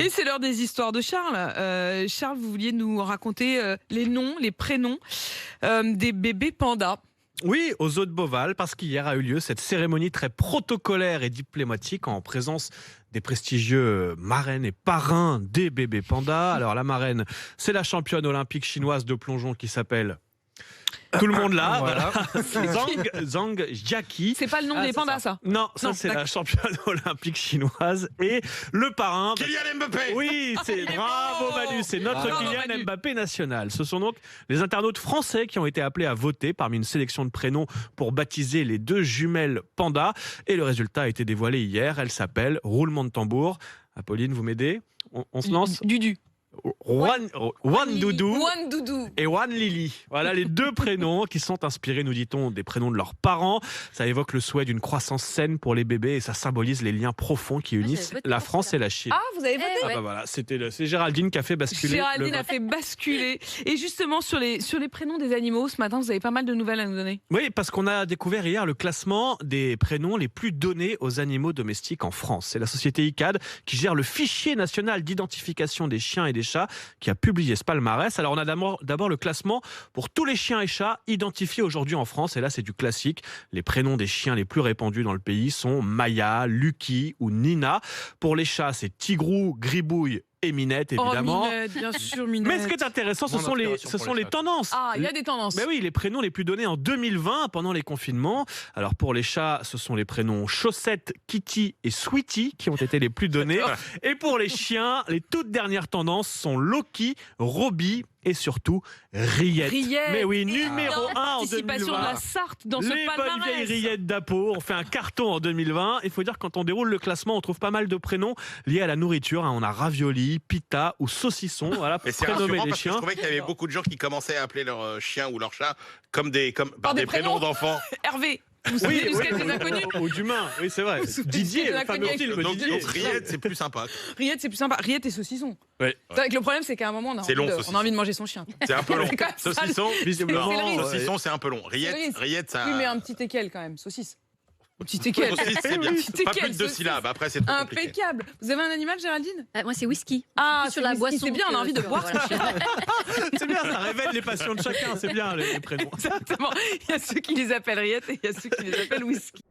Et c'est l'heure des histoires de Charles. Charles, vous vouliez nous raconter les noms, les prénoms des bébés pandas. Oui, aux eaux de Beauval, parce qu'hier a eu lieu cette cérémonie très protocolaire et diplomatique en présence des prestigieux marraines et parrains des bébés pandas. Alors la marraine, c'est la championne olympique chinoise de plongeon qui s'appelle... Tout le monde là, voilà. Zhang Jiaqi. C'est pas le nom des pandas, ça? Non, c'est la championne olympique chinoise. Et le parrain... Kylian Mbappé. Oui, c'est bravo Manu, c'est notre Kylian Mbappé national. Ce sont donc les internautes français qui ont été appelés à voter parmi une sélection de prénoms pour baptiser les deux jumelles pandas. Et le résultat a été dévoilé hier. Elle s'appelle, roulement de tambour. Apolline, vous m'aidez? On se lance? Dudu. Wan Doudou Doudou et Wan Lily. Voilà les deux prénoms qui sont inspirés, nous dit-on, des prénoms de leurs parents. Ça évoque le souhait d'une croissance saine pour les bébés et ça symbolise les liens profonds qui unissent la France et la Chine. Ah, vous avez voté? Bah voilà, c'est Géraldine qui a fait basculer. Géraldine a fait basculer. Et justement, sur les prénoms des animaux, ce matin, vous avez pas mal de nouvelles à nous donner. Oui, parce qu'on a découvert hier le classement des prénoms les plus donnés aux animaux domestiques en France. C'est la société ICAD qui gère le fichier national d'identification des chiens et des chats qui a publié ce palmarès. Alors on a d'abord le classement pour tous les chiens et chats identifiés aujourd'hui en France. Et là, c'est du classique. Les prénoms des chiens les plus répandus dans le pays sont Maya, Lucky ou Nina. Pour les chats, c'est Tigrou, Gribouille et Minette, évidemment. Oh, Minette, bien sûr, Minette. Mais ce qui est intéressant, ce sont les tendances. Ah, il y a des tendances. Ben oui, les prénoms les plus donnés en 2020 pendant les confinements. Alors pour les chats, ce sont les prénoms Chaussette, Kitty et Sweetie qui ont été les plus donnés. Et pour les chiens, les toutes dernières tendances sont Loki, Robbie et surtout Riette. Mais oui, numéro 1 en 2020. Participation de la Sarthe dans ce palmarès. Les bonnes vieilles Rillettes d'Apo ont fait un carton en 2020. Il faut dire que quand on déroule le classement, on trouve pas mal de prénoms liés à la nourriture. On a ravioli, pita ou saucisson. Voilà, pour prénommer les chiens. Je trouvais qu'il y avait beaucoup de gens qui commençaient à appeler leur chien ou leur chat par des prénoms d'enfants. Hervé. Oui, des inconnus. Ou d'humain, oui c'est vrai. Didier, le fameux film Donc Didier. Riette, c'est plus sympa. Riette, c'est plus sympa. Riette et saucisson. Ouais. Le problème, c'est qu'à un moment, on a envie de manger son chien. C'est un peu long. Saucisson, visiblement. Saucisson, c'est un peu long. Riette, ça... Oui, mais un petit équel quand même, saucisse. Un petit équel. C'est bien. Pas plus de 2 syllabes, après c'est trop compliqué. Impeccable. Vous avez un animal, Géraldine? Moi, c'est whisky. Ah, sur la boisson. C'est bien, on a envie de boire. C'est bien, ça révèle les passions de chacun. C'est bien les prénoms. Exactement. Il y a ceux qui les appellent Riette et il y a ceux qui les appellent whisky.